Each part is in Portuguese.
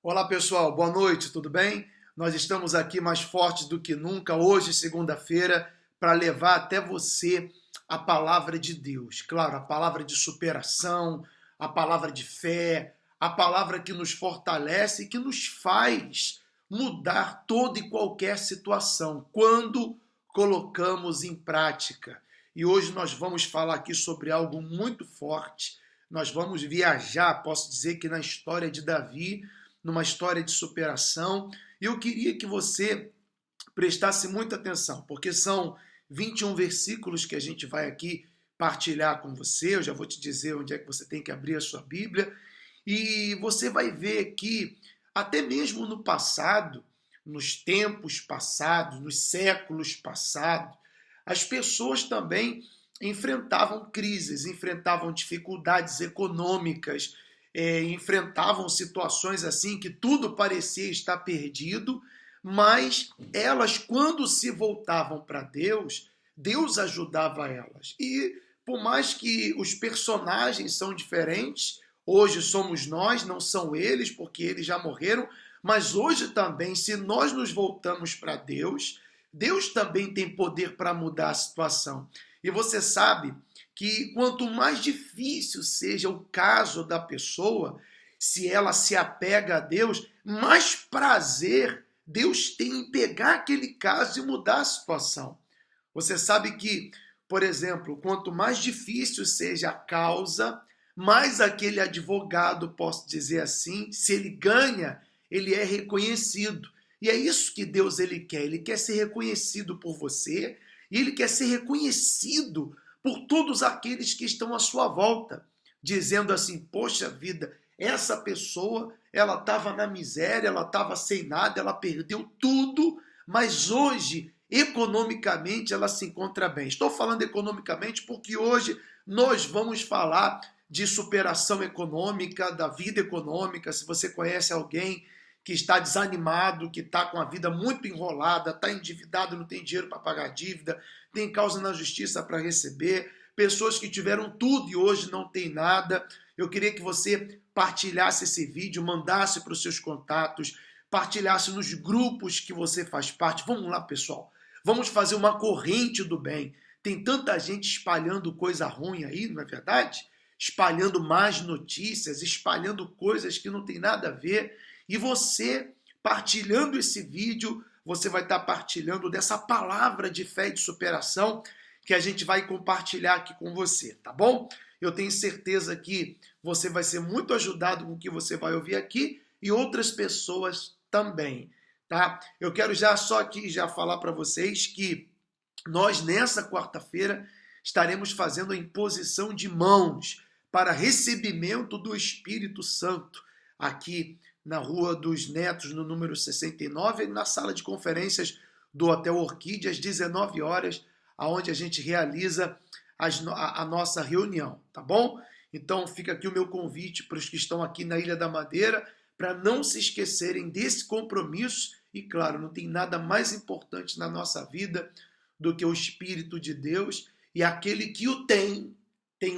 Olá pessoal, boa noite, tudo bem? Nós estamos aqui mais fortes do que nunca, hoje, segunda-feira, para levar até você a palavra de Deus. Claro, a palavra de superação, a palavra de fé, a palavra que nos fortalece e que nos faz mudar toda e qualquer situação quando colocamos em prática. E hoje nós vamos falar aqui sobre algo muito forte. Nós vamos viajar, posso dizer que na história de Davi, numa história de superação. E eu queria que você prestasse muita atenção, porque são 21 versículos que a gente vai aqui partilhar com você. Eu já vou te dizer onde é que você tem que abrir a sua Bíblia. E você vai ver que, até mesmo no passado, nos tempos passados, nos séculos passados, as pessoas também enfrentavam crises, enfrentavam dificuldades econômicas, enfrentavam situações assim que tudo parecia estar perdido, mas elas, quando se voltavam para Deus, Deus ajudava elas. E por mais que os personagens são diferentes, hoje somos nós, não são eles, porque eles já morreram, mas hoje também, se nós nos voltamos para Deus, Deus também tem poder para mudar a situação. E você sabe que quanto mais difícil seja o caso da pessoa, se ela se apega a Deus, mais prazer Deus tem em pegar aquele caso e mudar a situação. Você sabe que, por exemplo, quanto mais difícil seja a causa, mais aquele advogado, posso dizer assim, se ele ganha, ele é reconhecido. E é isso que Deus ele quer ser reconhecido por você, e ele quer ser reconhecido por todos aqueles que estão à sua volta, dizendo assim, poxa vida, essa pessoa, ela estava na miséria, ela estava sem nada, ela perdeu tudo, mas hoje, economicamente, ela se encontra bem. Estou falando economicamente porque hoje nós vamos falar de superação econômica, da vida econômica. Se você conhece alguém que está desanimado, que está com a vida muito enrolada, está endividado, não tem dinheiro para pagar a dívida, tem causa na justiça para receber, pessoas que tiveram tudo e hoje não tem nada. Eu queria que você partilhasse esse vídeo, mandasse para os seus contatos, partilhasse nos grupos que você faz parte. Vamos lá, pessoal. Vamos fazer uma corrente do bem. Tem tanta gente espalhando coisa ruim aí, não é verdade? Espalhando más notícias, espalhando coisas que não tem nada a ver. E você, partilhando esse vídeo, você vai estar partilhando dessa palavra de fé e de superação que a gente vai compartilhar aqui com você, tá bom? Eu tenho certeza que você vai ser muito ajudado com o que você vai ouvir aqui e outras pessoas também, tá? Eu quero só aqui falar para vocês que nós, nessa quarta-feira, estaremos fazendo a imposição de mãos para recebimento do Espírito Santo aqui na Rua dos Netos, no número 69, na sala de conferências do Hotel Orquídea, às 19 horas, onde a gente realiza a nossa reunião, tá bom? Então fica aqui o meu convite para os que estão aqui na Ilha da Madeira, para não se esquecerem desse compromisso. E claro, não tem nada mais importante na nossa vida do que o Espírito de Deus, e aquele que o tem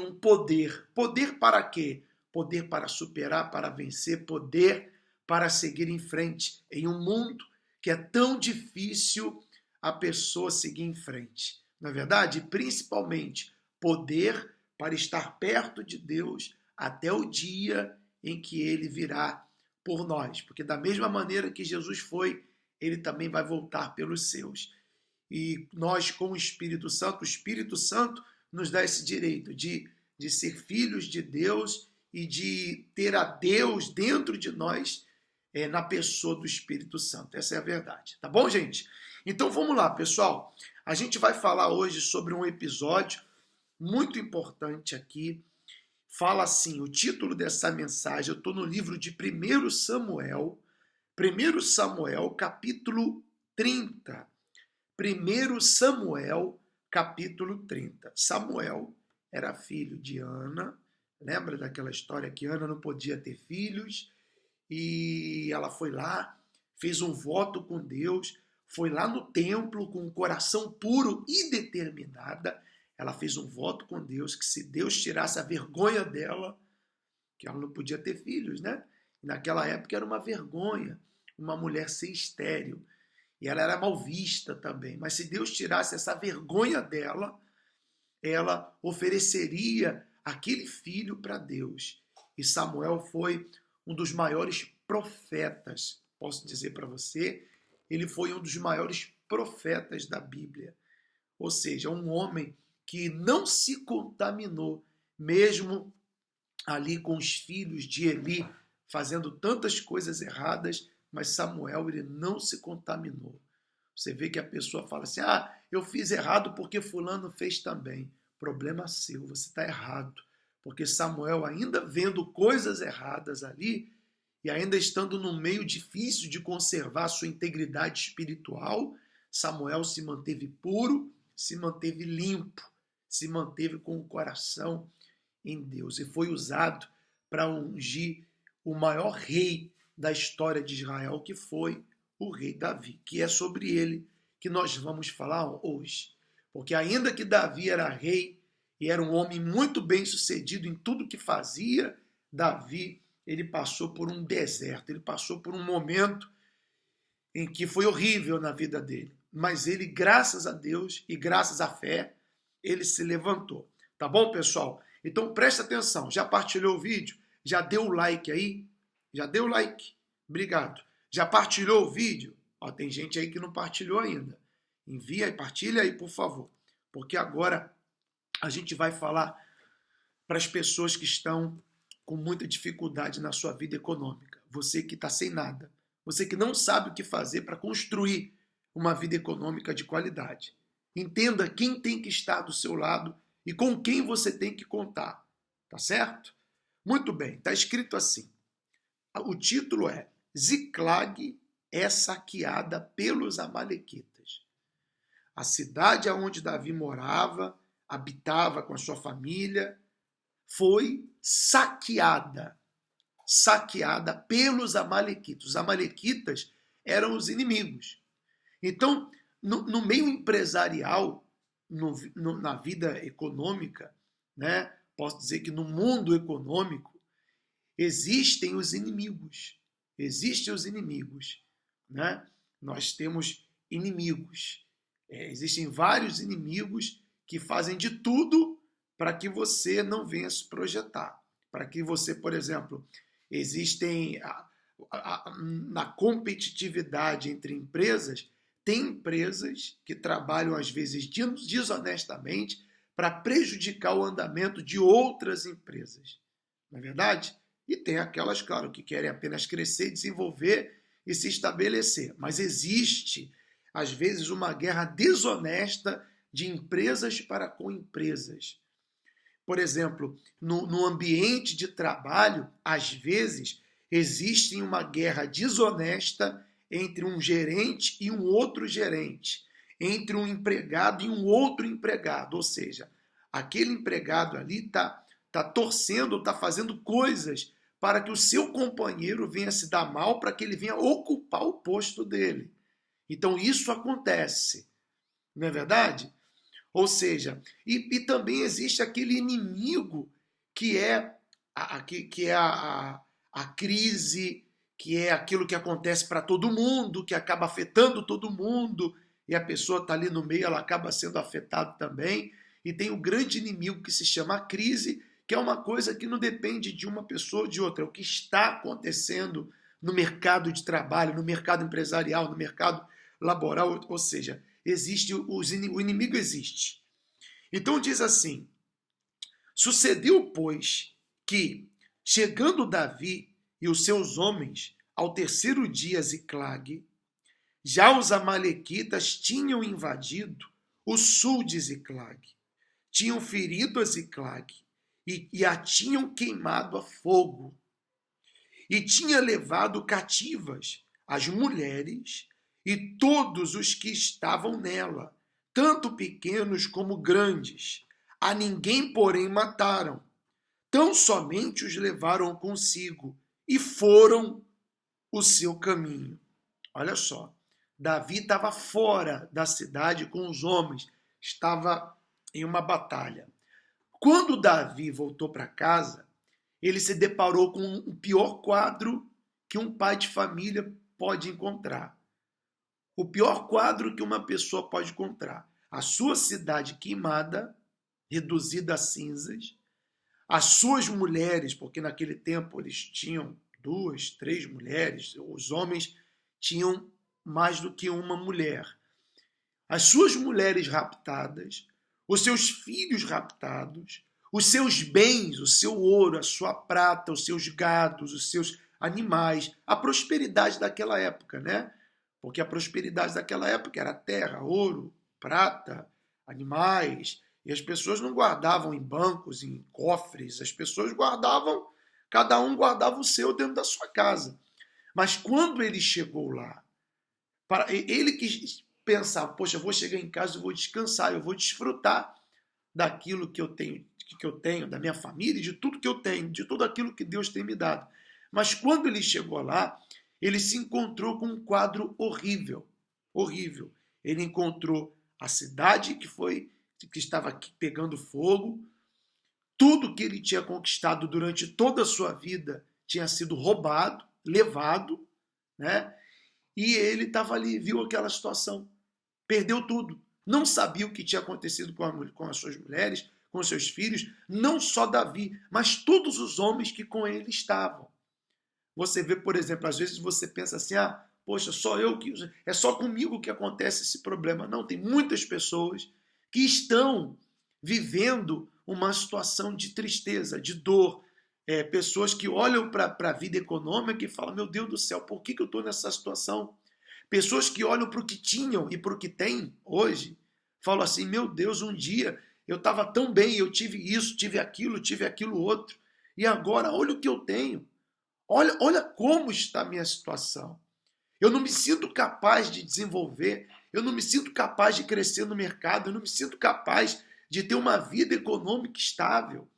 um poder. Poder para quê? Poder para superar, para vencer, poder para seguir em frente em um mundo que é tão difícil a pessoa seguir em frente. Na verdade, principalmente, poder para estar perto de Deus até o dia em que ele virá por nós. Porque da mesma maneira que Jesus foi, ele também vai voltar pelos seus. E nós, com o Espírito Santo nos dá esse direito de ser filhos de Deus e de ter a Deus dentro de nós, na pessoa do Espírito Santo. Essa é a verdade. Tá bom, gente? Então vamos lá, pessoal. A gente vai falar hoje sobre um episódio muito importante aqui. Fala assim, o título dessa mensagem, eu estou no livro de 1 Samuel, capítulo 30. 1 Samuel, capítulo 30. Samuel era filho de Ana. Lembra daquela história que Ana não podia ter filhos? E ela foi lá, fez um voto com Deus, foi lá no templo com um coração puro e determinada. Ela fez um voto com Deus que se Deus tirasse a vergonha dela, que ela não podia ter filhos, né? Naquela época era uma vergonha uma mulher ser estéril. E ela era mal vista também. Mas se Deus tirasse essa vergonha dela, ela ofereceria aquele filho para Deus. E Samuel foi um dos maiores profetas. Posso dizer para você, ele foi um dos maiores profetas da Bíblia. Ou seja, um homem que não se contaminou, mesmo ali com os filhos de Eli, fazendo tantas coisas erradas, mas Samuel, ele não se contaminou. Você vê que a pessoa fala assim, eu fiz errado porque fulano fez também. Problema seu, você está errado. Porque Samuel, ainda vendo coisas erradas ali, e ainda estando num meio difícil de conservar sua integridade espiritual, Samuel se manteve puro, se manteve limpo, se manteve com o coração em Deus. E foi usado para ungir o maior rei da história de Israel, que foi o rei Davi, que é sobre ele que nós vamos falar hoje. Porque ainda que Davi era rei e era um homem muito bem sucedido em tudo que fazia, Davi, ele passou por um deserto, ele passou por um momento em que foi horrível na vida dele. Mas ele, graças a Deus e graças à fé, ele se levantou. Tá bom, pessoal? Então presta atenção, já partilhou o vídeo? Já deu o like aí? Já deu o like? Obrigado. Já partilhou o vídeo? Tem gente aí que não partilhou ainda. Envia e partilha aí, por favor. Porque agora a gente vai falar para as pessoas que estão com muita dificuldade na sua vida econômica. Você que está sem nada. Você que não sabe o que fazer para construir uma vida econômica de qualidade. Entenda quem tem que estar do seu lado e com quem você tem que contar. Tá certo? Muito bem, está escrito assim. O título é Ziclag é saqueada pelos amalequitas. A cidade onde Davi morava, habitava com a sua família, foi saqueada pelos amalequitas. Os amalequitas eram os inimigos. Então, no meio empresarial, na vida econômica, né, posso dizer que no mundo econômico, existem os inimigos. Né? Nós temos inimigos. Existem vários inimigos que fazem de tudo para que você não venha se projetar. Para que você, por exemplo, existem na competitividade entre empresas, tem empresas que trabalham às vezes desonestamente para prejudicar o andamento de outras empresas. Não é verdade? E tem aquelas, claro, que querem apenas crescer, desenvolver e se estabelecer. Mas existe, às vezes, uma guerra desonesta de empresas para com empresas. Por exemplo, no ambiente de trabalho, às vezes, existe uma guerra desonesta entre um gerente e um outro gerente, entre um empregado e um outro empregado. Ou seja, aquele empregado ali está torcendo, está fazendo coisas para que o seu companheiro venha se dar mal, para que ele venha ocupar o posto dele. Então isso acontece, não é verdade? Ou seja, e também existe aquele inimigo que é a crise, que é aquilo que acontece para todo mundo, que acaba afetando todo mundo, e a pessoa está ali no meio, ela acaba sendo afetada também. E tem o grande inimigo que se chama a crise, que é uma coisa que não depende de uma pessoa ou de outra, é o que está acontecendo no mercado de trabalho, no mercado empresarial, no mercado laboral, ou seja, o inimigo existe. Então diz assim, sucedeu, pois, que, chegando Davi e os seus homens ao terceiro dia Ziclag, já os amalequitas tinham invadido o sul de Ziclag, tinham ferido a Ziclag, e a tinham queimado a fogo, e tinha levado cativas as mulheres e todos os que estavam nela, tanto pequenos como grandes. A ninguém, porém, mataram. Tão somente os levaram consigo e foram o seu caminho. Olha só, Davi estava fora da cidade com os homens, estava em uma batalha. Quando Davi voltou para casa, ele se deparou com um pior quadro que um pai de família pode encontrar. O pior quadro que uma pessoa pode encontrar. A sua cidade queimada, reduzida a cinzas, as suas mulheres, porque naquele tempo eles tinham 2, 3 mulheres, os homens tinham mais do que uma mulher. As suas mulheres raptadas, os seus filhos raptados, os seus bens, o seu ouro, a sua prata, os seus gados, os seus animais, a prosperidade daquela época, né? Porque a prosperidade daquela época era terra, ouro, prata, animais, e as pessoas não guardavam em bancos, em cofres, as pessoas guardavam, cada um guardava o seu dentro da sua casa. Mas quando ele chegou lá, ele que pensava, poxa, eu vou chegar em casa, eu vou descansar, eu vou desfrutar daquilo que eu tenho, da minha família, de tudo que eu tenho, de tudo aquilo que Deus tem me dado. Mas quando ele chegou lá, ele se encontrou com um quadro horrível, horrível. Ele encontrou a cidade que estava pegando fogo, tudo que ele tinha conquistado durante toda a sua vida tinha sido roubado, levado, né? E ele estava ali, viu aquela situação, perdeu tudo. Não sabia o que tinha acontecido com as suas mulheres, com os seus filhos, não só Davi, mas todos os homens que com ele estavam. Você vê, por exemplo, às vezes você pensa assim, poxa, é só comigo que acontece esse problema. Não, tem muitas pessoas que estão vivendo uma situação de tristeza, de dor. Pessoas que olham para a vida econômica e falam, meu Deus do céu, por que eu estou nessa situação? Pessoas que olham para o que tinham e para o que têm hoje, falam assim, meu Deus, um dia eu estava tão bem, eu tive isso, tive aquilo outro, e agora olha o que eu tenho. Olha como está a minha situação. Eu não me sinto capaz de desenvolver, eu não me sinto capaz de crescer no mercado, eu não me sinto capaz de ter uma vida econômica estável.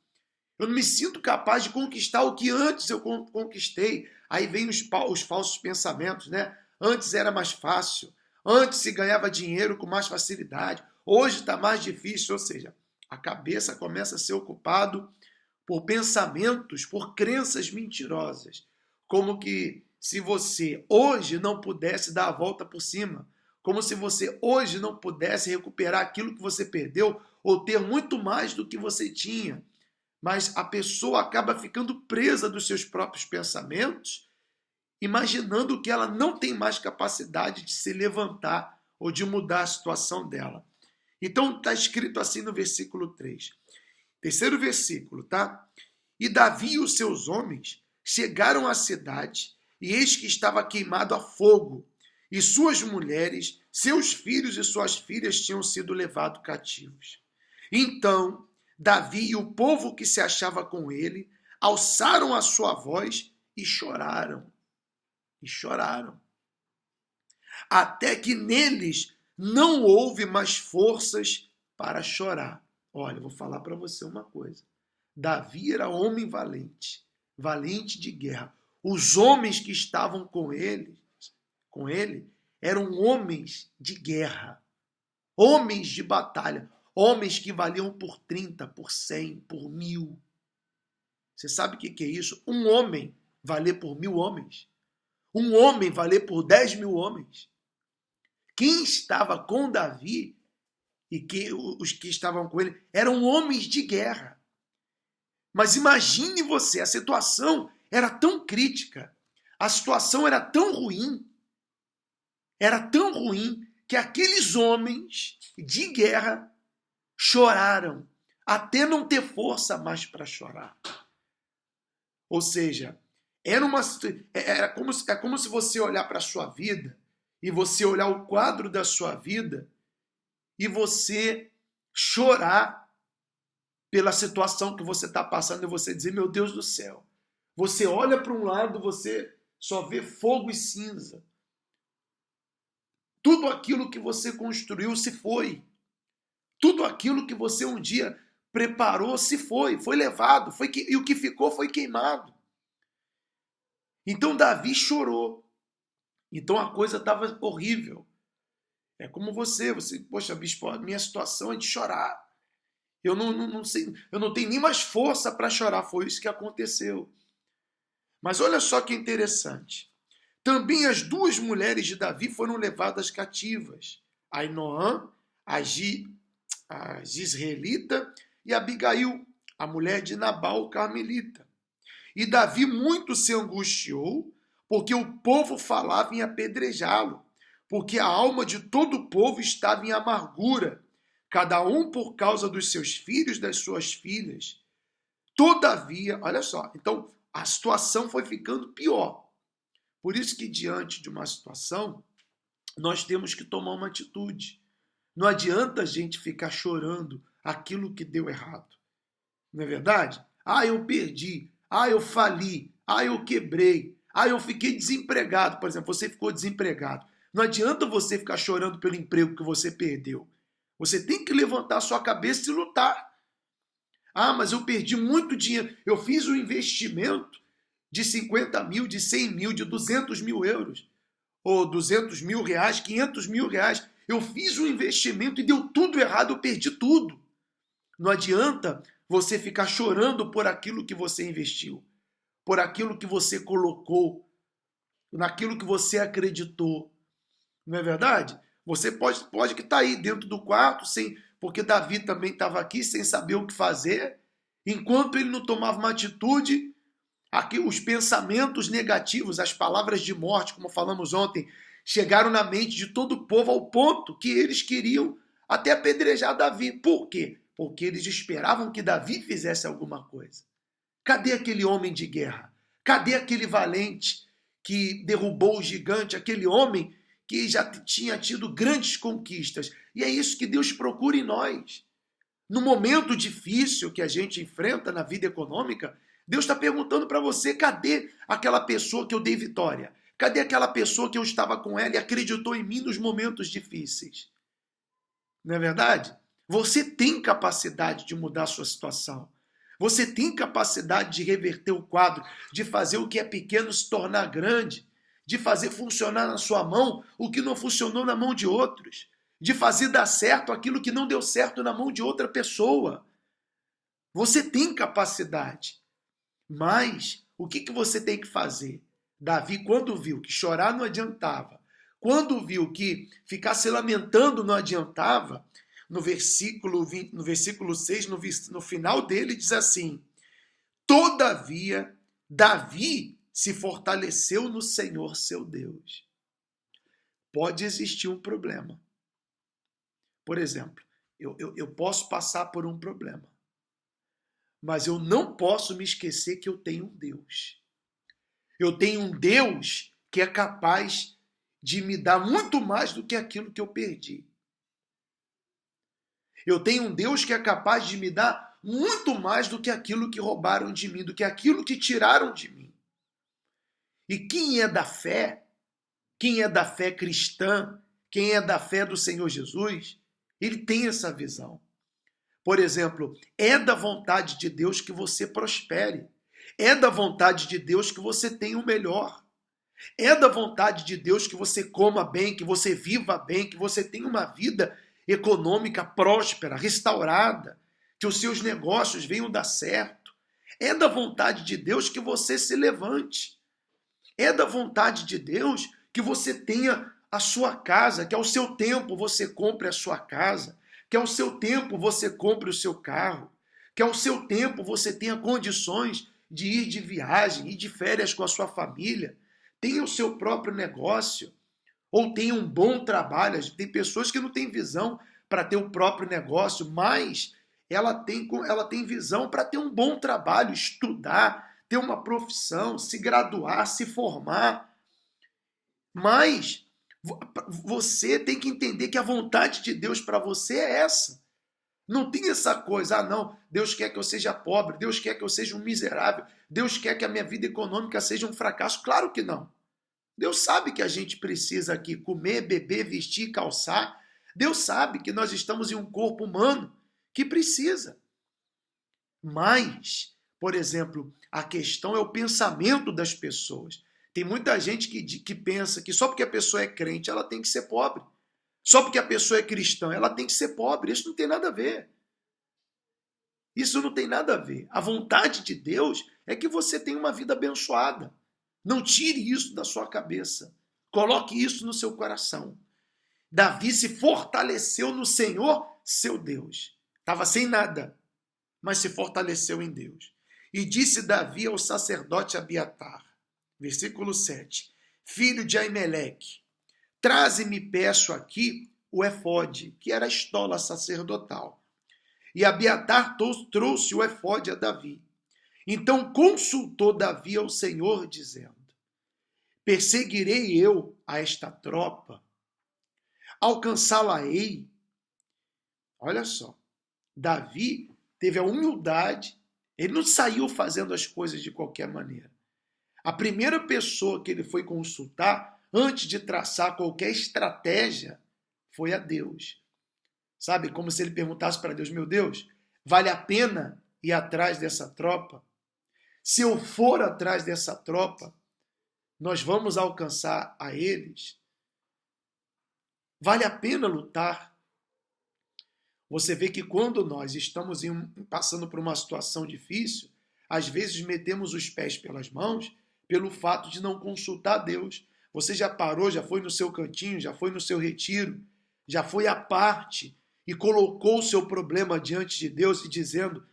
Eu não me sinto capaz de conquistar o que antes eu conquistei. Aí vem os falsos pensamentos, né? Antes era mais fácil, antes se ganhava dinheiro com mais facilidade, hoje está mais difícil. Ou seja, a cabeça começa a ser ocupada por pensamentos, por crenças mentirosas. Como que se você hoje não pudesse dar a volta por cima, como se você hoje não pudesse recuperar aquilo que você perdeu ou ter muito mais do que você tinha. Mas a pessoa acaba ficando presa dos seus próprios pensamentos, imaginando que ela não tem mais capacidade de se levantar ou de mudar a situação dela. Então está escrito assim no versículo 3. Terceiro versículo, tá? E Davi e os seus homens chegaram à cidade, e eis que estava queimado a fogo, e suas mulheres, seus filhos e suas filhas tinham sido levados cativos. Então, Davi e o povo que se achava com ele alçaram a sua voz e choraram. E choraram. Até que neles não houve mais forças para chorar. Olha, eu vou falar para você uma coisa. Davi era homem valente, valente de guerra. Os homens que estavam com ele, eram homens de guerra, homens de batalha, homens que valiam por 30, por 100, por 1000. Você sabe o que é isso? Um homem valer por 1000 homens. Um homem valer por 10.000 homens. Quem estava com Davi e os que estavam com ele eram homens de guerra. Mas imagine você, a situação era tão crítica, a situação era tão ruim que aqueles homens de guerra choraram, até não ter força mais para chorar. Ou seja, é como se você olhar para a sua vida e você olhar o quadro da sua vida e você chorar pela situação que você está passando e você dizer, meu Deus do céu. Você olha para um lado, você só vê fogo e cinza. Tudo aquilo que você construiu se foi. Tudo aquilo que você um dia preparou se foi levado, e o que ficou foi queimado. Então Davi chorou. Então a coisa estava horrível. É como você, poxa, bispo, a minha situação é de chorar. Eu não sei, eu não tenho nem mais força para chorar. Foi isso que aconteceu. Mas olha só que interessante. Também as duas mulheres de Davi foram levadas cativas. Ainoã, a Gisraelita, e Abigail, a mulher de Nabal, carmelita. E Davi muito se angustiou, porque o povo falava em apedrejá-lo, porque a alma de todo o povo estava em amargura, cada um por causa dos seus filhos e das suas filhas. Todavia, olha só, então a situação foi ficando pior. Por isso que diante de uma situação, nós temos que tomar uma atitude. Não adianta a gente ficar chorando aquilo que deu errado. Não é verdade? Ah, eu perdi. Ah, eu fali. Ah, eu quebrei. Ah, eu fiquei desempregado. Por exemplo, você ficou desempregado. Não adianta você ficar chorando pelo emprego que você perdeu. Você tem que levantar a sua cabeça e lutar. Ah, mas eu perdi muito dinheiro. Eu fiz um investimento de 50 mil, de 100 mil, de 200 mil euros. Ou 200 mil reais, 500 mil reais. Eu fiz um investimento e deu tudo errado, eu perdi tudo. Não adianta você ficar chorando por aquilo que você investiu, por aquilo que você colocou, naquilo que você acreditou. Não é verdade? Você pode que está aí dentro do quarto, porque Davi também estava aqui sem saber o que fazer. Enquanto ele não tomava uma atitude, aqui os pensamentos negativos, as palavras de morte, como falamos ontem, chegaram na mente de todo o povo ao ponto que eles queriam até apedrejar Davi. Por quê? Porque eles esperavam que Davi fizesse alguma coisa. Cadê aquele homem de guerra? Cadê aquele valente que derrubou o gigante, aquele homem que já tinha tido grandes conquistas? E é isso que Deus procura em nós. No momento difícil que a gente enfrenta na vida econômica, Deus está perguntando para você, cadê aquela pessoa que eu dei vitória? Cadê aquela pessoa que eu estava com ela e acreditou em mim nos momentos difíceis? Não é verdade? Você tem capacidade de mudar a sua situação. Você tem capacidade de reverter o quadro, de fazer o que é pequeno se tornar grande, de fazer funcionar na sua mão o que não funcionou na mão de outros, de fazer dar certo aquilo que não deu certo na mão de outra pessoa. Você tem capacidade. Mas o que você tem que fazer? Davi, quando viu que chorar não adiantava, quando viu que ficar se lamentando não adiantava, no versículo 6, no final dele, diz assim: todavia, Davi se fortaleceu no Senhor seu Deus. Pode existir um problema. Por exemplo, eu posso passar por um problema, mas eu não posso me esquecer que eu tenho um Deus. Eu tenho um Deus que é capaz de me dar muito mais do que aquilo que eu perdi. Eu tenho um Deus que é capaz de me dar muito mais do que aquilo que roubaram de mim, do que aquilo que tiraram de mim. E quem é da fé cristã, quem é da fé do Senhor Jesus, ele tem essa visão. Por exemplo, é da vontade de Deus que você prospere. É da vontade de Deus que você tenha o melhor. É da vontade de Deus que você coma bem, que você viva bem, que você tenha uma vida econômica próspera, restaurada, que os seus negócios venham dar certo. É da vontade de Deus que você se levante. É da vontade de Deus que você tenha a sua casa, que ao seu tempo você compre a sua casa, que ao seu tempo você compre o seu carro, que ao seu tempo você tenha condições de ir de viagem, ir de férias com a sua família, tenha o seu próprio negócio, ou tenha um bom trabalho. Tem pessoas que não têm visão para ter o próprio negócio, mas ela tem visão para ter um bom trabalho, estudar, ter uma profissão, se graduar, se formar. Mas você tem que entender que a vontade de Deus para você é essa. Não tem essa coisa, não, Deus quer que eu seja pobre, Deus quer que eu seja um miserável, Deus quer que a minha vida econômica seja um fracasso. Claro que não. Deus sabe que a gente precisa aqui comer, beber, vestir, calçar. Deus sabe que nós estamos em um corpo humano que precisa. Mas, por exemplo, a questão é o pensamento das pessoas. Tem muita gente que pensa que só porque a pessoa é crente, ela tem que ser pobre. Só porque a pessoa é cristã, ela tem que ser pobre. Isso não tem nada a ver. Isso não tem nada a ver. A vontade de Deus é que você tenha uma vida abençoada. Não tire isso da sua cabeça. Coloque isso no seu coração. Davi se fortaleceu no Senhor, seu Deus. Estava sem nada, mas se fortaleceu em Deus. E disse Davi ao sacerdote Abiatar, versículo 7, filho de Aimeleque, traze-me, peço aqui, o efode, que era a estola sacerdotal. E Abiatar trouxe o efode a Davi. Então consultou Davi ao Senhor, dizendo, perseguirei eu a esta tropa? Alcançá-la-ei? Olha só, Davi teve a humildade, ele não saiu fazendo as coisas de qualquer maneira. A primeira pessoa que ele foi consultar, antes de traçar qualquer estratégia, foi a Deus. Sabe, como se ele perguntasse para Deus, meu Deus, vale a pena ir atrás dessa tropa? Se eu for atrás dessa tropa, nós vamos alcançar a eles? Vale a pena lutar? Você vê que quando nós estamos passando por uma situação difícil, às vezes metemos os pés pelas mãos pelo fato de não consultar Deus. Você já parou, já foi no seu cantinho, já foi no seu retiro, já foi à parte e colocou o seu problema diante de Deus e dizendo,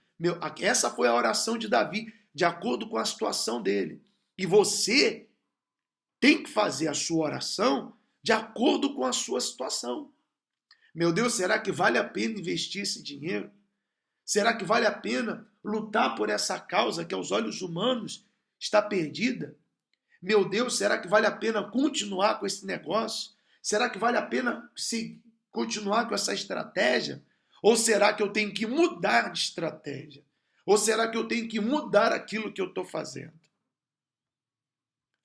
essa foi a oração de Davi, de acordo com a situação dele. E você tem que fazer a sua oração de acordo com a sua situação. Meu Deus, será que vale a pena investir esse dinheiro? Será que vale a pena lutar por essa causa que aos olhos humanos está perdida? Meu Deus, será que vale a pena continuar com esse negócio? Será que vale a pena continuar com essa estratégia? Ou será que eu tenho que mudar de estratégia? Ou será que eu tenho que mudar aquilo que eu estou fazendo?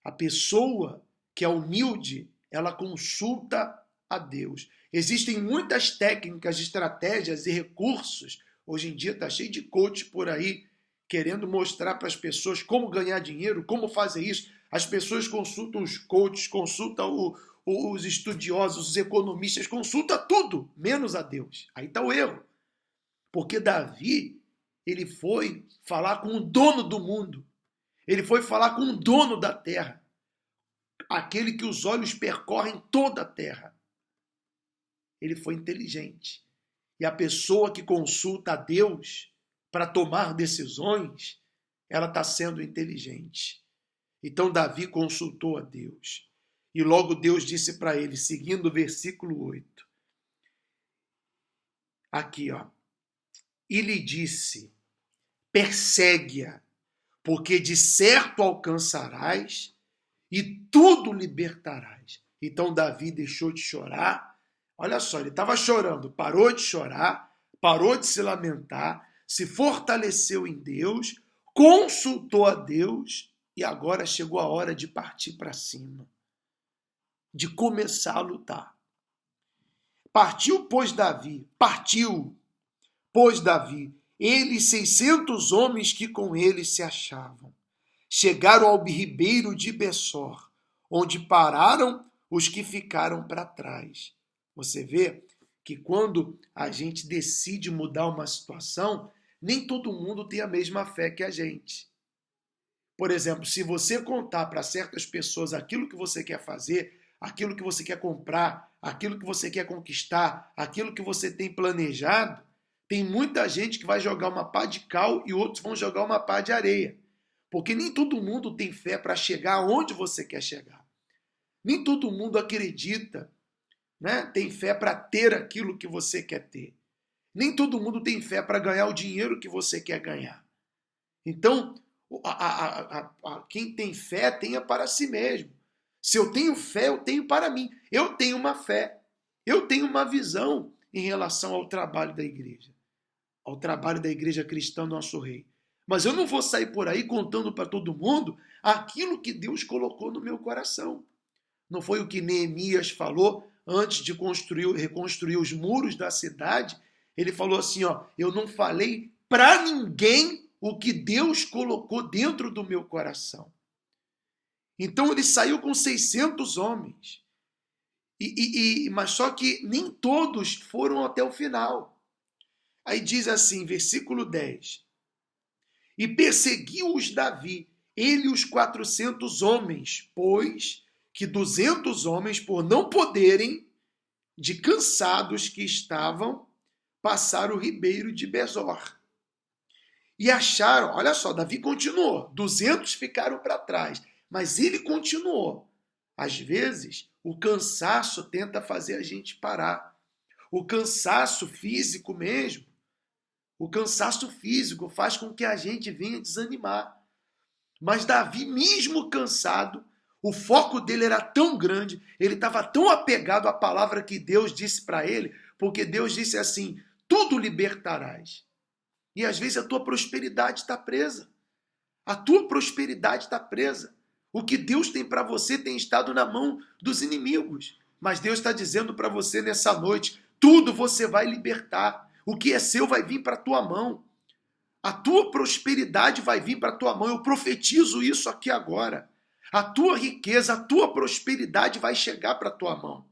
A pessoa que é humilde, ela consulta a Deus. Existem muitas técnicas, estratégias e recursos. Hoje em dia está cheio de coach por aí, querendo mostrar para as pessoas como ganhar dinheiro, como fazer isso. As pessoas consultam os coaches, consultam os estudiosos, os economistas, consultam tudo, menos a Deus. Aí está o erro. Porque Davi, ele foi falar com o dono do mundo. Ele foi falar com o dono da terra. Aquele que os olhos percorrem toda a terra. Ele foi inteligente. E a pessoa que consulta a Deus para tomar decisões, ela está sendo inteligente. Então Davi consultou a Deus. E logo Deus disse para ele, seguindo o versículo 8. Aqui, ó. E lhe disse, persegue-a, porque de certo alcançarás e tudo libertarás. Então Davi deixou de chorar. Olha só, ele estava chorando, parou de chorar, parou de se lamentar, se fortaleceu em Deus, consultou a Deus e agora chegou a hora de partir para cima, de começar a lutar. Partiu, pois, Davi, ele e 600 homens que com ele se achavam. Chegaram ao ribeiro de Bessor, onde pararam os que ficaram para trás. Você vê que quando a gente decide mudar uma situação, nem todo mundo tem a mesma fé que a gente. Por exemplo, se você contar para certas pessoas aquilo que você quer fazer, aquilo que você quer comprar, aquilo que você quer conquistar, aquilo que você tem planejado, tem muita gente que vai jogar uma pá de cal e outros vão jogar uma pá de areia. Porque nem todo mundo tem fé para chegar onde você quer chegar. Nem todo mundo acredita, né? Tem fé para ter aquilo que você quer ter. Nem todo mundo tem fé para ganhar o dinheiro que você quer ganhar. Então, quem tem fé, tenha para si mesmo. Se eu tenho fé, eu tenho para mim. Eu tenho uma fé. Eu tenho uma visão em relação ao trabalho da igreja. Ao trabalho da igreja cristã Nosso Rei. Mas eu não vou sair por aí contando para todo mundo aquilo que Deus colocou no meu coração. Não foi o que Neemias falou antes de reconstruir os muros da cidade? Ele falou assim, ó, eu não falei para ninguém o que Deus colocou dentro do meu coração. Então ele saiu com 600 homens. Mas só que nem todos foram até o final. Aí diz assim, versículo 10. E perseguiu-os Davi, ele e os 400 homens, pois que 200 homens, por não poderem, de cansados que estavam, passaram o ribeiro de Besor. E acharam, olha só, Davi continuou, 200 ficaram para trás, mas ele continuou. Às vezes, o cansaço tenta fazer a gente parar. O cansaço físico mesmo, o cansaço físico faz com que a gente venha desanimar. Mas Davi, mesmo cansado, o foco dele era tão grande, ele estava tão apegado à palavra que Deus disse para ele, porque Deus disse assim, tudo libertarás. E às vezes a tua prosperidade está presa. A tua prosperidade está presa. O que Deus tem para você tem estado na mão dos inimigos. Mas Deus está dizendo para você nessa noite, tudo você vai libertar. O que é seu vai vir para a tua mão. A tua prosperidade vai vir para a tua mão. Eu profetizo isso aqui agora. A tua riqueza, a tua prosperidade vai chegar para a tua mão.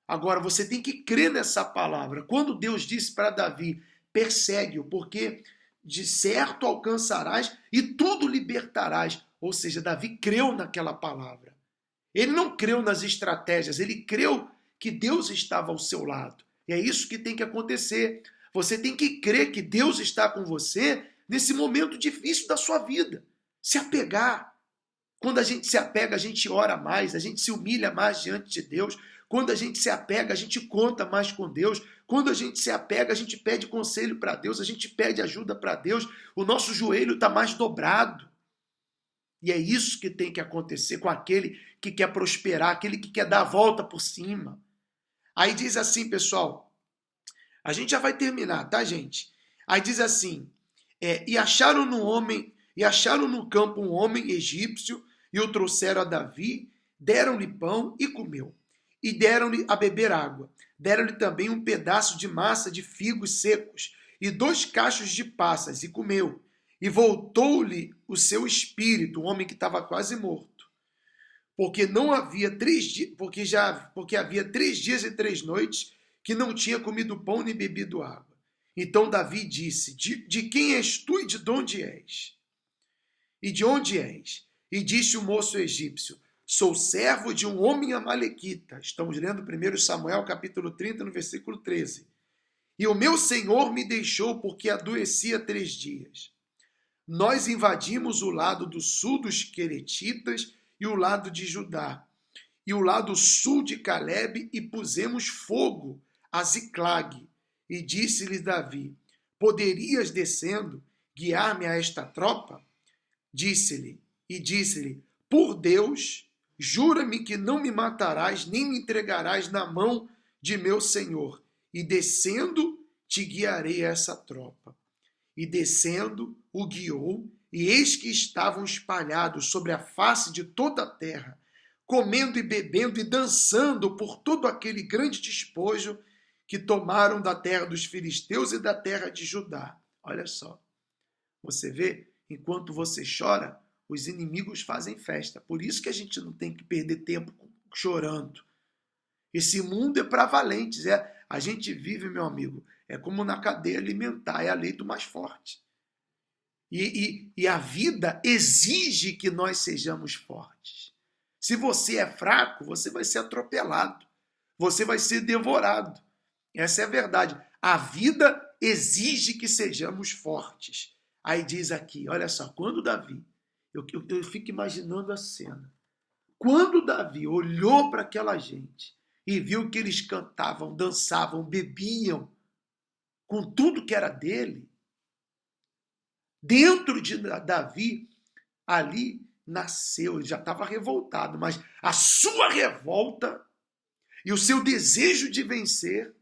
Agora, você tem que crer nessa palavra. Quando Deus disse para Davi, persegue-o, porque de certo alcançarás e tudo libertarás. Ou seja, Davi creu naquela palavra. Ele não creu nas estratégias, ele creu que Deus estava ao seu lado. E é isso que tem que acontecer. Você tem que crer que Deus está com você nesse momento difícil da sua vida. Se apegar. Quando a gente se apega, a gente ora mais, a gente se humilha mais diante de Deus. Quando a gente se apega, a gente conta mais com Deus. Quando a gente se apega, a gente pede conselho para Deus, a gente pede ajuda para Deus. O nosso joelho está mais dobrado. E é isso que tem que acontecer com aquele que quer prosperar, aquele que quer dar a volta por cima. Aí diz assim, pessoal, a gente já vai terminar, tá, gente? Aí diz assim, e acharam no campo um homem egípcio, e o trouxeram a Davi, deram-lhe pão e comeu, e deram-lhe a beber água. Deram-lhe também um pedaço de massa de figos secos, e 2 cachos de passas, e comeu. E voltou-lhe o seu espírito, o homem que estava quase morto, porque havia 3 dias e 3 noites que não tinha comido pão nem bebido água. Então Davi disse, de quem és tu e de onde és? E de onde és? E disse o moço egípcio, sou servo de um homem amalequita. Estamos lendo 1 Samuel capítulo 30, no versículo 13. E o meu senhor me deixou porque adoecia 3 dias. Nós invadimos o lado do sul dos Queretitas e o lado de Judá, e o lado sul de Calebe, e pusemos fogo a Ziclag. E disse-lhe Davi, poderias, descendo, guiar-me a esta tropa? Disse-lhe, por Deus, jura-me que não me matarás, nem me entregarás na mão de meu senhor, e descendo, te guiarei a essa tropa. E descendo, o guiou, e eis que estavam espalhados sobre a face de toda a terra, comendo e bebendo e dançando por todo aquele grande despojo que tomaram da terra dos filisteus e da terra de Judá. Olha só, você vê, enquanto você chora, os inimigos fazem festa. Por isso que a gente não tem que perder tempo chorando. Esse mundo é para valentes. A gente vive, meu amigo, é como na cadeia alimentar, é a lei do mais forte. E a vida exige que nós sejamos fortes. Se você é fraco, você vai ser atropelado. Você vai ser devorado. Essa é a verdade. A vida exige que sejamos fortes. Aí diz aqui, olha só, quando Davi, eu fico imaginando a cena. Quando Davi olhou para aquela gente e viu que eles cantavam, dançavam, bebiam, com tudo que era dele, dentro de Davi, ali nasceu, ele já estava revoltado, mas a sua revolta e o seu desejo de vencer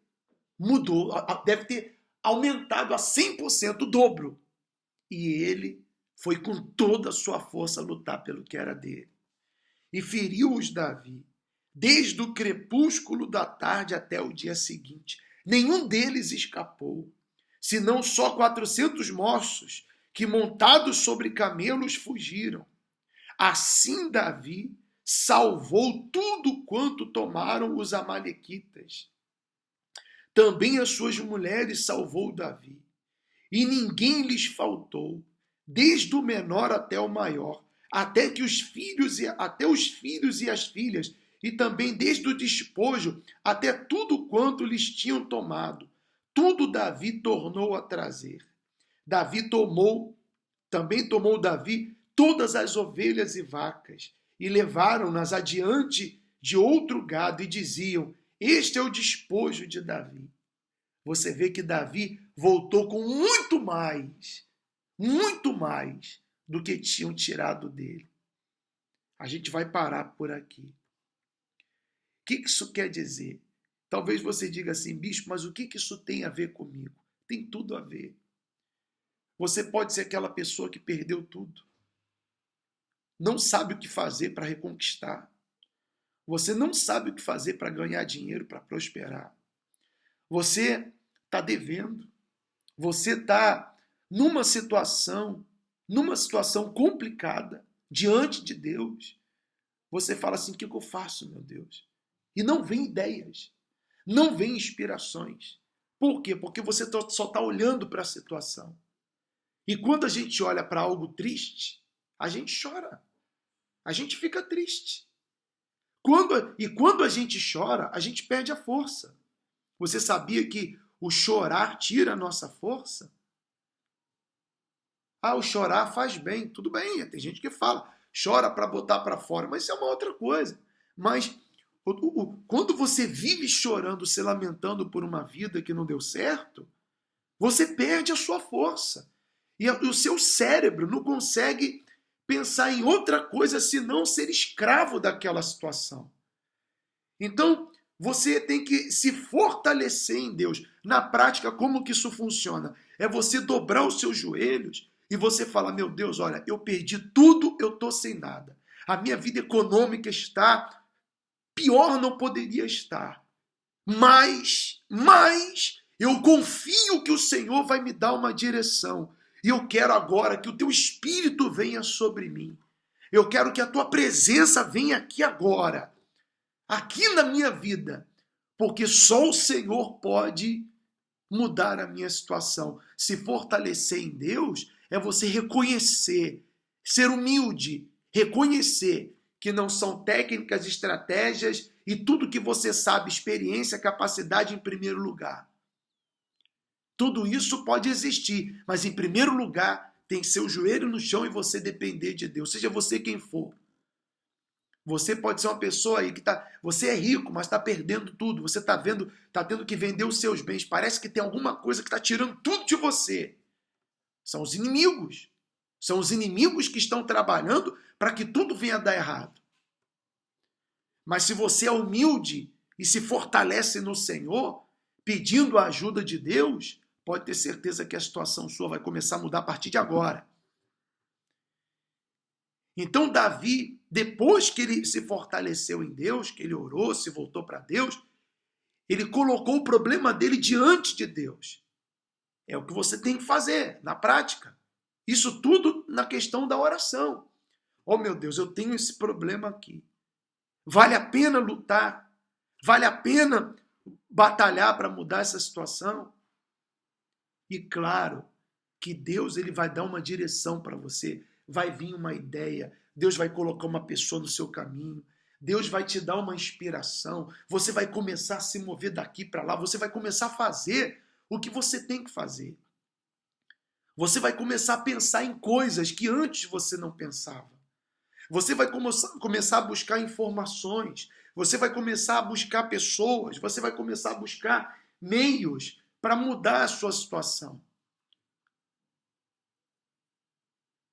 mudou, deve ter aumentado a 100%, o dobro. E ele foi com toda a sua força lutar pelo que era dele. E feriu-os Davi, desde o crepúsculo da tarde até o dia seguinte. Nenhum deles escapou, senão só 400 moços que, montados sobre camelos, fugiram. Assim Davi salvou tudo quanto tomaram os amalequitas. Também as suas mulheres salvou Davi, e ninguém lhes faltou, desde o menor até o maior, até os filhos e as filhas, e também desde o despojo até tudo quanto lhes tinham tomado. Tudo Davi tornou a trazer. Também tomou Davi todas as ovelhas e vacas, e levaram-nas adiante de outro gado, e diziam: este é o despojo de Davi. Você vê que Davi voltou com muito mais do que tinham tirado dele. A gente vai parar por aqui. O que isso quer dizer? Talvez você diga assim, bispo, mas o que isso tem a ver comigo? Tem tudo a ver. Você pode ser aquela pessoa que perdeu tudo. Não sabe o que fazer para reconquistar. Você não sabe o que fazer para ganhar dinheiro, para prosperar. Você está devendo. Você está numa situação complicada, diante de Deus. Você fala assim, o que eu faço, meu Deus? E não vem ideias, não vem inspirações. Por quê? Porque você só está olhando para a situação. E quando a gente olha para algo triste, a gente chora. A gente fica triste. Quando a gente chora, a gente perde a força. Você sabia que o chorar tira a nossa força? Ah, o chorar faz bem. Tudo bem, tem gente que fala, chora para botar para fora, mas isso é uma outra coisa. Mas quando você vive chorando, se lamentando por uma vida que não deu certo, você perde a sua força. E o seu cérebro não consegue pensar em outra coisa senão ser escravo daquela situação. Então, você tem que se fortalecer em Deus. Na prática, como que isso funciona? É você dobrar os seus joelhos e você falar, meu Deus, olha, eu perdi tudo, eu estou sem nada. A minha vida econômica está pior, não poderia estar. Mas eu confio que o Senhor vai me dar uma direção. E eu quero agora que o teu Espírito venha sobre mim. Eu quero que a tua presença venha aqui agora, aqui na minha vida, porque só o Senhor pode mudar a minha situação. Se fortalecer em Deus é você reconhecer, ser humilde, reconhecer que não são técnicas, estratégias e tudo que você sabe, experiência, capacidade em primeiro lugar. Tudo isso pode existir, mas em primeiro lugar tem que ser o joelho no chão e você depender de Deus, seja você quem for. Você pode ser uma pessoa aí que você é rico, mas está perdendo tudo. Você está tendo que vender os seus bens. Parece que tem alguma coisa que está tirando tudo de você. São os inimigos. São os inimigos que estão trabalhando para que tudo venha a dar errado. Mas se você é humilde e se fortalece no Senhor, pedindo a ajuda de Deus, pode ter certeza que a situação sua vai começar a mudar a partir de agora. Então Davi, depois que ele se fortaleceu em Deus, que ele orou, se voltou para Deus, ele colocou o problema dele diante de Deus. É o que você tem que fazer na prática. Isso tudo na questão da oração. Oh meu Deus, eu tenho esse problema aqui. Vale a pena lutar? Vale a pena batalhar para mudar essa situação? E claro que Deus ele vai dar uma direção para você. Vai vir uma ideia, Deus vai colocar uma pessoa no seu caminho, Deus vai te dar uma inspiração, você vai começar a se mover daqui para lá, você vai começar a fazer o que você tem que fazer. Você vai começar a pensar em coisas que antes você não pensava. Você vai começar a buscar informações, você vai começar a buscar pessoas, você vai começar a buscar meios para mudar a sua situação.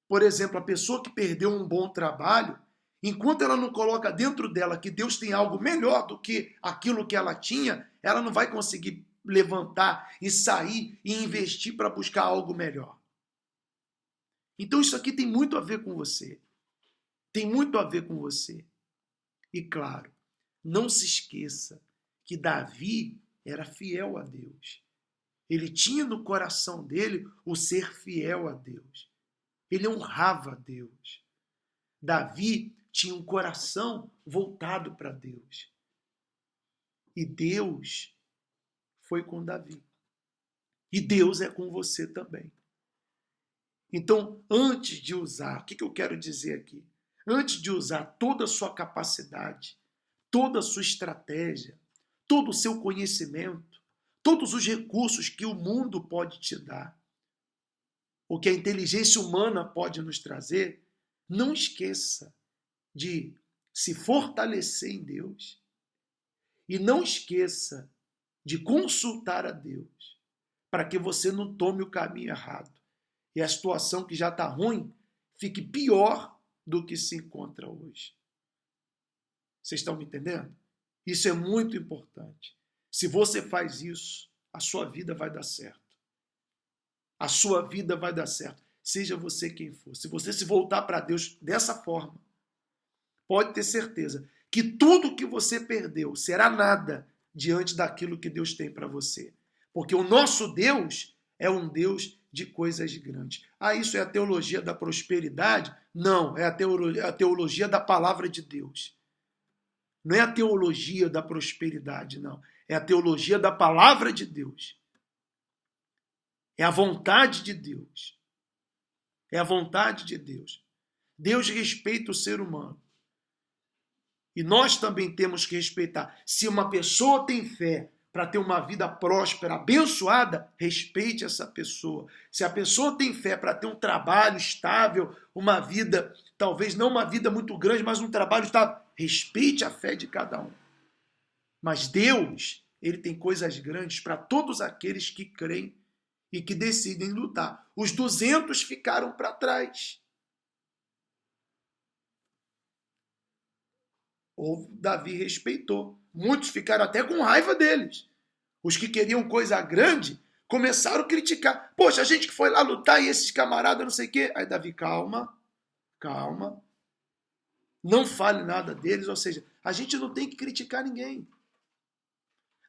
Por exemplo, a pessoa que perdeu um bom trabalho, enquanto ela não coloca dentro dela que Deus tem algo melhor do que aquilo que ela tinha, ela não vai conseguir levantar e sair e investir para buscar algo melhor. Então isso aqui tem muito a ver com você. Tem muito a ver com você. E claro, não se esqueça que Davi era fiel a Deus. Ele tinha no coração dele o ser fiel a Deus. Ele honrava a Deus. Davi tinha um coração voltado para Deus. E Deus foi com Davi. E Deus é com você também. Então, antes de usar, o que eu quero dizer aqui? Antes de usar toda a sua capacidade, toda a sua estratégia, todo o seu conhecimento, todos os recursos que o mundo pode te dar, o que a inteligência humana pode nos trazer, não esqueça de se fortalecer em Deus e não esqueça de consultar a Deus para que você não tome o caminho errado e a situação que já está ruim fique pior do que se encontra hoje. Vocês estão me entendendo? Isso é muito importante. Se você faz isso, a sua vida vai dar certo. A sua vida vai dar certo. Seja você quem for. Se você se voltar para Deus dessa forma, pode ter certeza que tudo que você perdeu será nada diante daquilo que Deus tem para você. Porque o nosso Deus é um Deus de coisas grandes. Ah, isso é a teologia da prosperidade? Não, é a teologia da palavra de Deus. Não é a teologia da prosperidade, não. É a teologia da palavra de Deus. É a vontade de Deus. É a vontade de Deus. Deus respeita o ser humano. E nós também temos que respeitar. Se uma pessoa tem fé para ter uma vida próspera, abençoada, respeite essa pessoa. Se a pessoa tem fé para ter um trabalho estável, uma vida, talvez não uma vida muito grande, mas um trabalho estável, respeite a fé de cada um. Mas Deus, ele tem coisas grandes para todos aqueles que creem e que decidem lutar. Os 200 ficaram para trás. Davi respeitou. Muitos ficaram até com raiva deles. Os que queriam coisa grande começaram a criticar. Poxa, a gente que foi lá lutar e esses camaradas não sei o quê. Aí Davi, calma. Não fale nada deles. Ou seja, a gente não tem que criticar ninguém.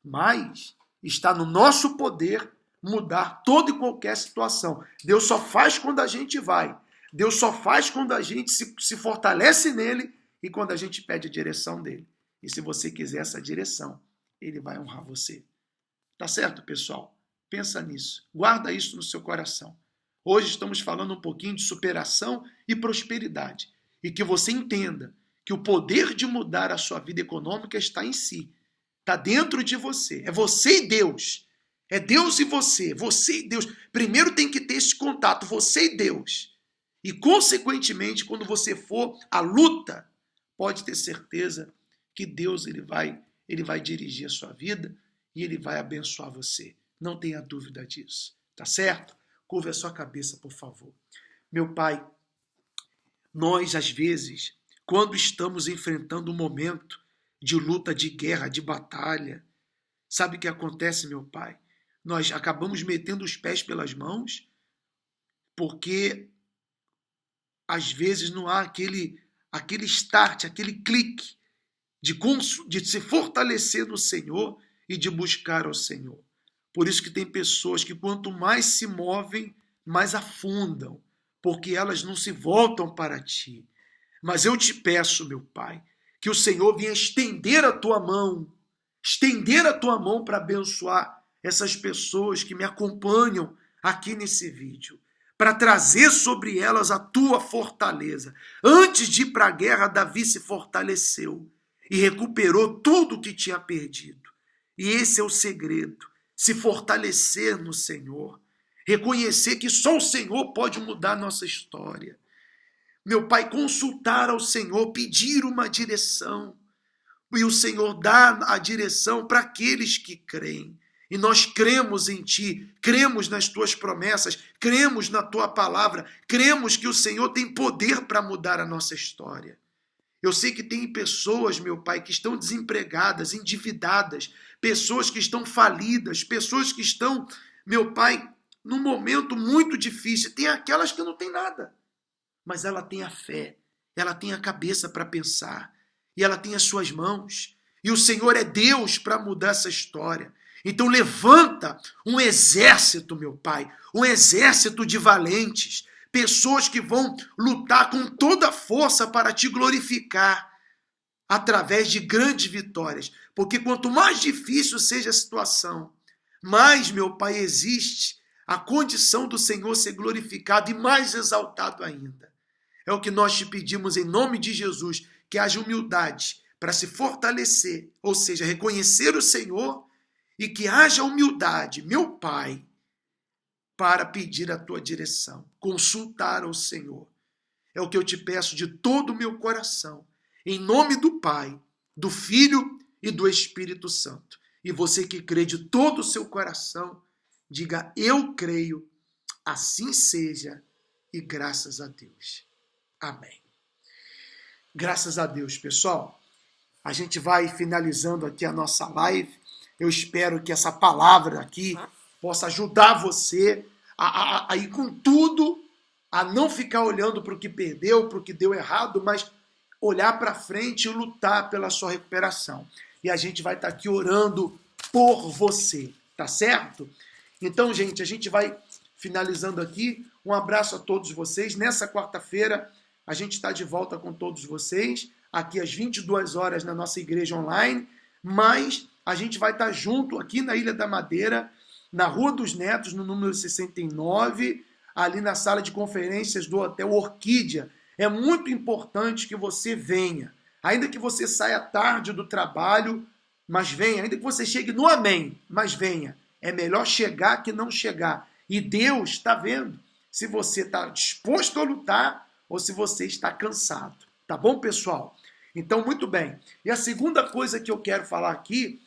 Mas está no nosso poder mudar toda e qualquer situação. Deus só faz quando a gente vai. Deus só faz quando a gente se fortalece nele e quando a gente pede a direção dele. E se você quiser essa direção, ele vai honrar você. Tá certo, pessoal? Pensa nisso. Guarda isso no seu coração. Hoje estamos falando um pouquinho de superação e prosperidade. E que você entenda que o poder de mudar a sua vida econômica está em si. Está dentro de você. É você e Deus. É Deus e você. Você e Deus. Primeiro tem que ter esse contato. Você e Deus. E, consequentemente, quando você for à luta, pode ter certeza que Deus ele vai dirigir a sua vida e ele vai abençoar você. Não tenha dúvida disso. Tá certo? Curva a sua cabeça, por favor. Meu Pai, nós, às vezes, quando estamos enfrentando um momento de luta, de guerra, de batalha, sabe o que acontece, meu Pai? Nós acabamos metendo os pés pelas mãos porque, às vezes, não há aquele start, aquele clique de se fortalecer no Senhor e de buscar ao Senhor. Por isso que tem pessoas que quanto mais se movem, mais afundam, porque elas não se voltam para Ti. Mas eu te peço, meu Pai, que o Senhor venha estender a Tua mão para abençoar essas pessoas que me acompanham aqui nesse vídeo, para trazer sobre elas a Tua fortaleza. Antes de ir para a guerra, Davi se fortaleceu e recuperou tudo que tinha perdido. E esse é o segredo, se fortalecer no Senhor, reconhecer que só o Senhor pode mudar a nossa história. Meu Pai, consultar ao Senhor, pedir uma direção, e o Senhor dá a direção para aqueles que creem. E nós cremos em Ti, cremos nas Tuas promessas, cremos na Tua palavra, cremos que o Senhor tem poder para mudar a nossa história. Eu sei que tem pessoas, meu Pai, que estão desempregadas, endividadas, pessoas que estão falidas, pessoas que estão, meu Pai, num momento muito difícil. Tem aquelas que não têm nada, mas ela tem a fé, ela tem a cabeça para pensar, e ela tem as suas mãos. E o Senhor é Deus para mudar essa história. Então levanta um exército, meu Pai, um exército de valentes, pessoas que vão lutar com toda a força para Te glorificar através de grandes vitórias. Porque quanto mais difícil seja a situação, mais, meu Pai, existe a condição do Senhor ser glorificado e mais exaltado ainda. É o que nós te pedimos em nome de Jesus, que haja humildade para se fortalecer, ou seja, reconhecer o Senhor, e que haja humildade, meu Pai, para pedir a tua direção, consultar ao Senhor. É o que eu te peço de todo o meu coração, em nome do Pai, do Filho e do Espírito Santo. E você que crê de todo o seu coração, diga: eu creio, assim seja, e graças a Deus. Amém. Graças a Deus, pessoal. A gente vai finalizando aqui a nossa live. Eu espero que essa palavra aqui possa ajudar você a ir com tudo, a não ficar olhando para o que perdeu, para o que deu errado, mas olhar para frente e lutar pela sua recuperação. E a gente vai estar aqui orando por você, tá certo? Então, gente, a gente vai finalizando aqui. Um abraço a todos vocês. Nessa quarta-feira, a gente está de volta com todos vocês, aqui às 22 horas na nossa igreja online, mas a gente vai estar junto aqui na Ilha da Madeira, na Rua dos Netos, no número 69, ali na sala de conferências do Hotel Orquídea. É muito importante que você venha, ainda que você saia tarde do trabalho, mas venha, ainda que você chegue no amém, mas venha. É melhor chegar que não chegar. E Deus está vendo se você está disposto a lutar ou se você está cansado. Tá bom, pessoal? Então, muito bem. E a segunda coisa que eu quero falar aqui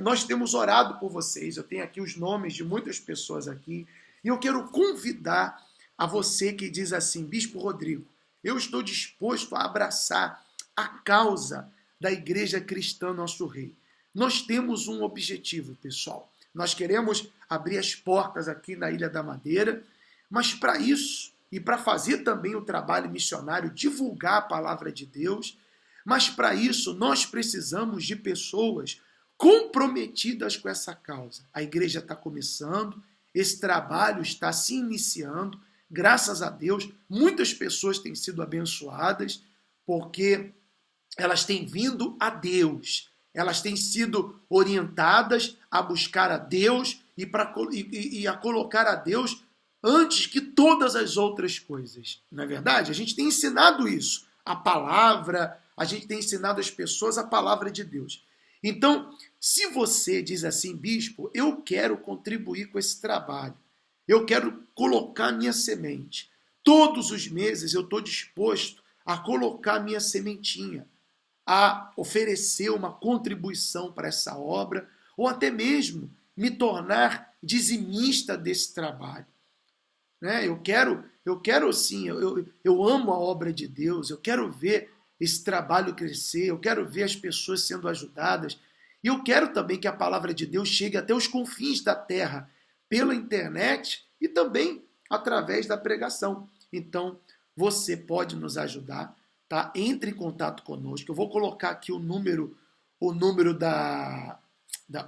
nós temos orado por vocês. Eu tenho aqui os nomes de muitas pessoas aqui. E eu quero convidar a você que diz assim: Bispo Rodrigo, eu estou disposto a abraçar a causa da Igreja Cristã Nosso Rei. Nós temos um objetivo, pessoal. Nós queremos abrir as portas aqui na Ilha da Madeira, mas para isso, e para fazer também o trabalho missionário, divulgar a palavra de Deus, mas para isso nós precisamos de pessoas comprometidas com essa causa. A igreja está começando, esse trabalho está se iniciando, graças a Deus, muitas pessoas têm sido abençoadas, porque elas têm vindo a Deus, elas têm sido orientadas a buscar a Deus e a colocar a Deus antes que todas as outras coisas. Não é verdade? A gente tem ensinado isso, a palavra, a gente tem ensinado as pessoas a palavra de Deus. Então, se você diz assim: bispo, eu quero contribuir com esse trabalho, eu quero colocar minha semente, todos os meses eu estou disposto a colocar minha sementinha, a oferecer uma contribuição para essa obra, ou até mesmo me tornar dizimista desse trabalho. Né? Eu quero sim, eu amo a obra de Deus, eu quero ver esse trabalho crescer, eu quero ver as pessoas sendo ajudadas, e eu quero também que a palavra de Deus chegue até os confins da terra, pela internet e também através da pregação. Então, você pode nos ajudar, tá? Entre em contato conosco. Eu vou colocar aqui o número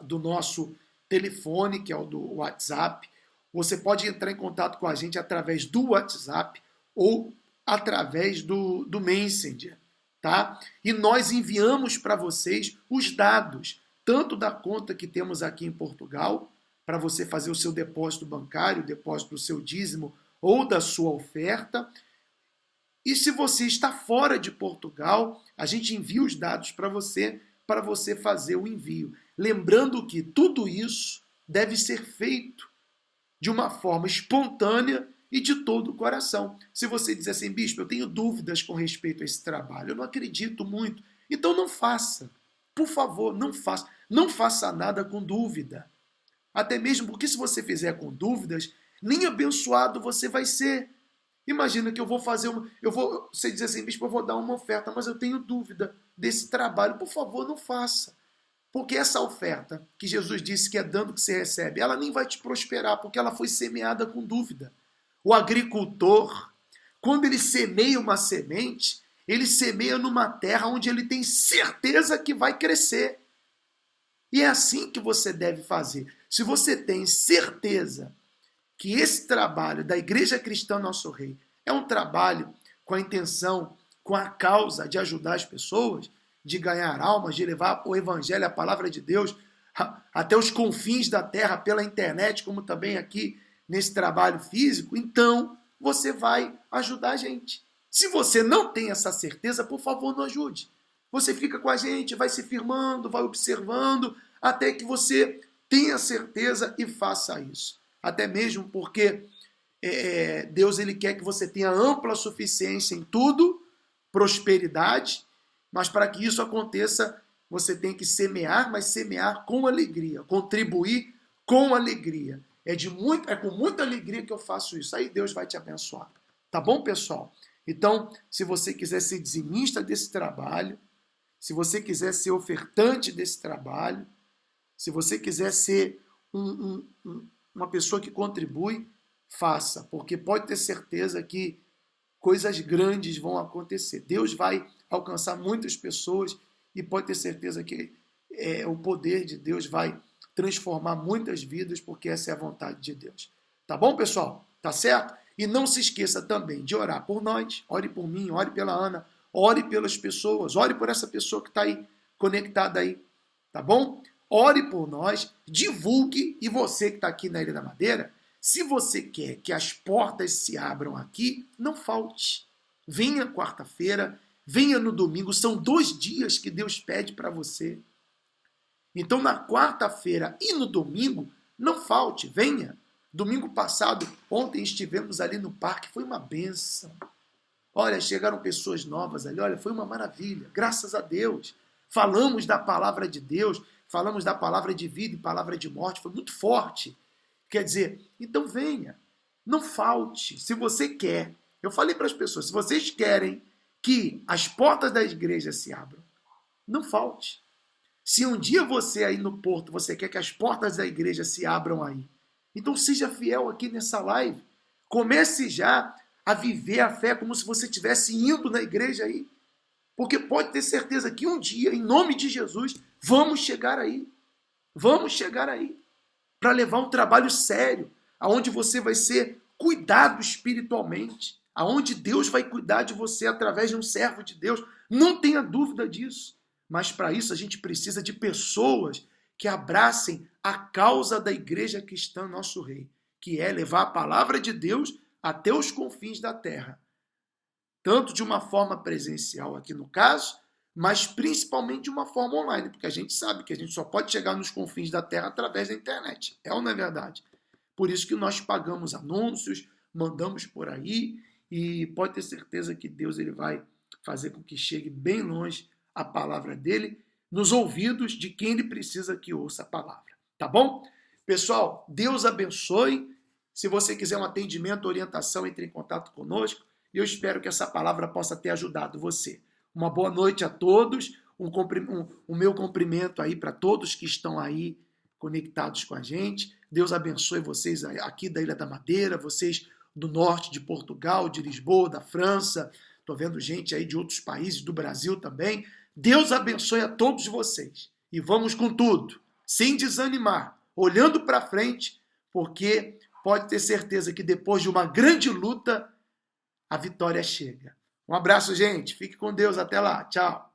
do nosso telefone, que é o do WhatsApp. Você pode entrar em contato com a gente através do WhatsApp ou através do Messenger, tá? E nós enviamos para vocês os dados, tanto da conta que temos aqui em Portugal, para você fazer o seu depósito bancário, o depósito do seu dízimo ou da sua oferta. E se você está fora de Portugal, a gente envia os dados para você fazer o envio. Lembrando que tudo isso deve ser feito de uma forma espontânea e de todo o coração. Se você diz assim: bispo, eu tenho dúvidas com respeito a esse trabalho, eu não acredito muito, então não faça. Por favor, não faça. Não faça nada com dúvida. Até mesmo porque se você fizer com dúvidas, nem abençoado você vai ser. Imagina que eu vou fazer você diz assim: bispo, eu vou dar uma oferta, mas eu tenho dúvida desse trabalho. Por favor, não faça. Porque essa oferta, que Jesus disse que é dando que você recebe, ela nem vai te prosperar, porque ela foi semeada com dúvida. O agricultor, quando ele semeia uma semente, ele semeia numa terra onde ele tem certeza que vai crescer. E é assim que você deve fazer. Se você tem certeza que esse trabalho da Igreja Cristã Nosso Rei é um trabalho com a intenção, com a causa de ajudar as pessoas, de ganhar almas, de levar o Evangelho, a palavra de Deus, até os confins da terra pela internet, como também aqui nesse trabalho físico, então você vai ajudar a gente. Se você não tem essa certeza, por favor, não ajude. Você fica com a gente, vai se firmando, vai observando, até que você tenha certeza e faça isso. Até mesmo porque Deus ele quer que você tenha ampla suficiência em tudo, prosperidade, mas para que isso aconteça, você tem que semear, mas semear com alegria, contribuir com alegria. É com muita alegria que eu faço isso. Aí Deus vai te abençoar. Tá bom, pessoal? Então, se você quiser ser dizimista desse trabalho, se você quiser ser ofertante desse trabalho, se você quiser ser uma pessoa que contribui, faça, porque pode ter certeza que coisas grandes vão acontecer. Deus vai alcançar muitas pessoas e pode ter certeza que o poder de Deus vai transformar muitas vidas, porque essa é a vontade de Deus. Tá bom, pessoal? Tá certo? E não se esqueça também de orar por nós. Ore por mim, ore pela Ana, ore pelas pessoas, ore por essa pessoa que está aí, conectada aí. Tá bom? Ore por nós, divulgue, e você que está aqui na Ilha da Madeira, se você quer que as portas se abram aqui, não falte. Venha quarta-feira, venha no domingo, são 2 dias que Deus pede para você. Então, na quarta-feira e no domingo, não falte, venha. Domingo passado, ontem estivemos ali no parque, foi uma bênção. Olha, chegaram pessoas novas ali, olha, foi uma maravilha, graças a Deus. Falamos da palavra de Deus, falamos da palavra de vida e palavra de morte, foi muito forte. Quer dizer, então venha, não falte, se você quer. Eu falei para as pessoas, se vocês querem que as portas da igreja se abram, não falte. Se um dia você aí no Porto, você quer que as portas da igreja se abram aí, então seja fiel aqui nessa live. Comece já a viver a fé como se você estivesse indo na igreja aí. Porque pode ter certeza que um dia, em nome de Jesus, vamos chegar aí. Vamos chegar aí. Para levar um trabalho sério, aonde você vai ser cuidado espiritualmente, aonde Deus vai cuidar de você através de um servo de Deus. Não tenha dúvida disso. Mas para isso a gente precisa de pessoas que abracem a causa da igreja cristã, nosso rei, que é levar a palavra de Deus até os confins da terra. Tanto de uma forma presencial aqui no caso, mas principalmente de uma forma online, porque a gente sabe que a gente só pode chegar nos confins da terra através da internet. É ou não é verdade? Por isso que nós pagamos anúncios, mandamos por aí, e pode ter certeza que Deus ele vai fazer com que chegue bem longe a palavra dele nos ouvidos de quem ele precisa que ouça a palavra. Tá bom? Pessoal, Deus abençoe. Se você quiser um atendimento, orientação, entre em contato conosco. E eu espero que essa palavra possa ter ajudado você. Uma boa noite a todos. O meu cumprimento aí para todos que estão aí conectados com a gente. Deus abençoe vocês aqui da Ilha da Madeira, vocês do norte de Portugal, de Lisboa, da França. Estou vendo gente aí de outros países, do Brasil também. Deus abençoe a todos vocês. E vamos com tudo, sem desanimar, olhando para frente, porque pode ter certeza que depois de uma grande luta, a vitória chega. Um abraço, gente. Fique com Deus. Até lá. Tchau.